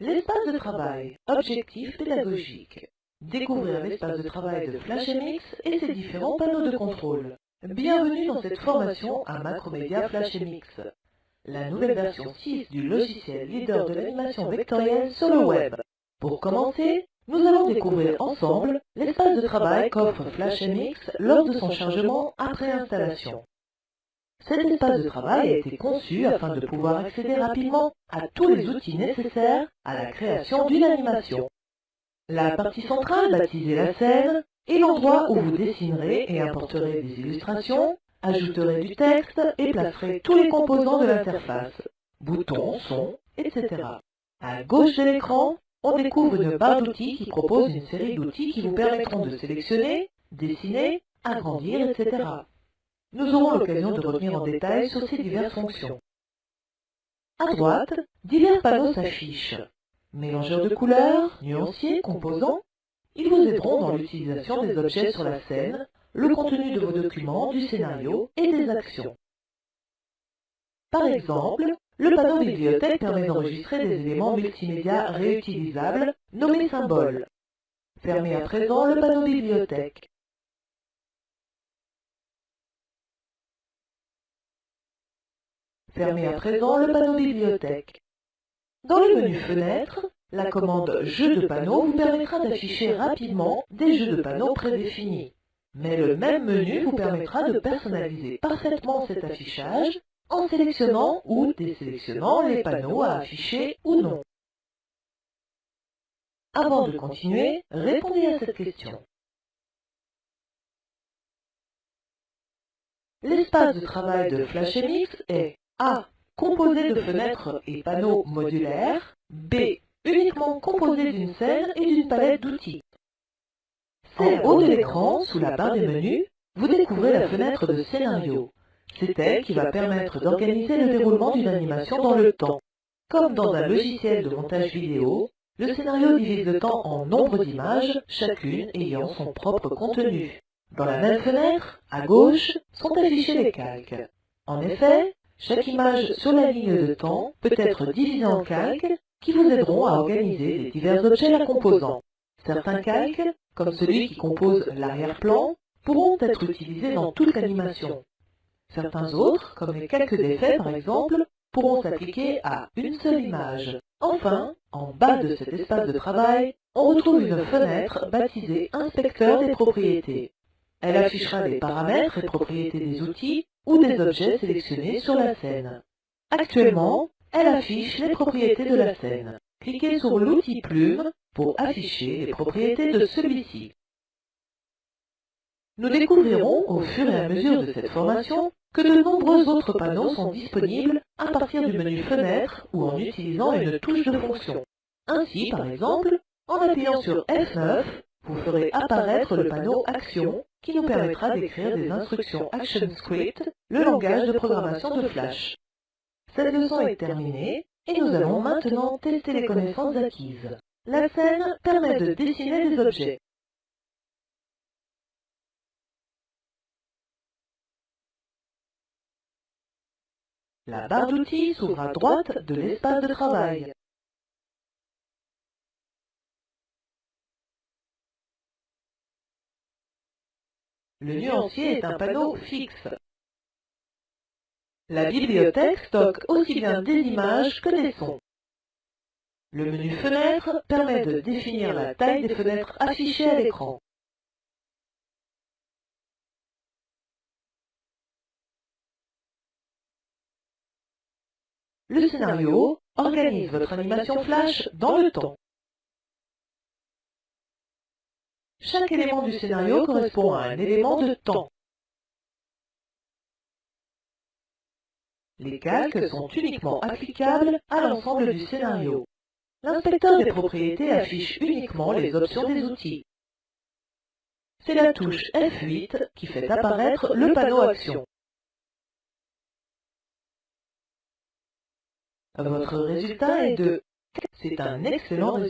L'espace de travail, objectif pédagogique. Découvrir l'espace de travail de FlashMX et ses différents panneaux de contrôle. Bienvenue dans cette formation à Macromedia FlashMX, la nouvelle version 6 du logiciel leader de l'animation vectorielle sur le web. Pour commencer, nous allons découvrir ensemble l'espace de travail qu'offre FlashMX lors de son chargement après installation. Cet espace de travail a été conçu afin de pouvoir accéder rapidement à tous les outils nécessaires à la création d'une animation. La partie centrale, baptisée la scène, est l'endroit où vous dessinerez et importerez des illustrations, ajouterez du texte et placerez tous les composants de l'interface, boutons, sons, etc. À gauche de l'écran, on découvre une barre d'outils qui propose une série d'outils qui vous permettront de sélectionner, dessiner, agrandir, etc. Nous aurons l'occasion de revenir en détail sur ces diverses fonctions. À droite, divers panneaux s'affichent. Mélangeurs de couleurs, nuanciers, composants. Ils vous aideront dans l'utilisation des objets sur la scène, le contenu de vos documents, du scénario et des actions. Par exemple, le panneau bibliothèque permet d'enregistrer des éléments multimédia réutilisables nommés symboles. Fermez à présent le panneau bibliothèque. Fermez à présent le panneau bibliothèque. Dans le menu Fenêtre, la commande Jeu de panneaux vous permettra d'afficher rapidement des jeux de panneaux prédéfinis. Mais le même menu vous permettra de personnaliser parfaitement cet affichage en sélectionnant ou désélectionnant les panneaux à afficher ou non. Avant de continuer, répondez à cette question. L'espace de travail de FlashMX est A. Composé de fenêtres et panneaux modulaires. B. Uniquement composé d'une scène et d'une palette d'outils. En haut de l'écran, sous la barre des menus, vous découvrez la fenêtre de scénario. C'est elle qui va permettre d'organiser le déroulement d'une animation dans le temps. Comme dans un logiciel de montage vidéo, le scénario divise le temps en nombre d'images, chacune ayant son propre contenu. Dans la même fenêtre, à gauche, sont affichés les calques. En effet, chaque image sur la ligne de temps peut être divisée en calques qui vous aideront à organiser les divers objets la composant. Certains calques, comme celui qui compose l'arrière-plan, pourront être utilisés dans toute l'animation. Certains autres, comme les calques d'effet par exemple, pourront s'appliquer à une seule image. Enfin, en bas de cet espace de travail, on retrouve une fenêtre baptisée Inspecteur des propriétés. Elle affichera les paramètres et propriétés des outils ou des objets sélectionnés sur la scène. Actuellement, elle affiche les propriétés de la scène. Cliquez sur l'outil Plume pour afficher les propriétés de celui-ci. Nous découvrirons au fur et à mesure de cette formation que de nombreux autres panneaux sont disponibles à partir du menu Fenêtre ou en utilisant une touche de fonction. Ainsi, par exemple, en appuyant sur F9, vous ferez apparaître le panneau Action qui nous permettra d'écrire des instructions ActionScript, le langage de programmation de Flash. Cette leçon est terminée et nous allons maintenant tester les connaissances acquises. La scène permet de dessiner des objets. La barre d'outils s'ouvre à droite de l'espace de travail. Le nuancier est un panneau fixe. La bibliothèque stocke aussi bien des images que des sons. Le menu Fenêtre permet de définir la taille des fenêtres affichées à l'écran. Le scénario organise votre animation Flash dans le temps. Chaque élément du scénario correspond à un élément de temps. Les calques sont uniquement applicables à l'ensemble du scénario. L'inspecteur des propriétés affiche uniquement les options des outils. C'est la touche F8 qui fait apparaître le panneau Action. Votre résultat est de... C'est un excellent résultat.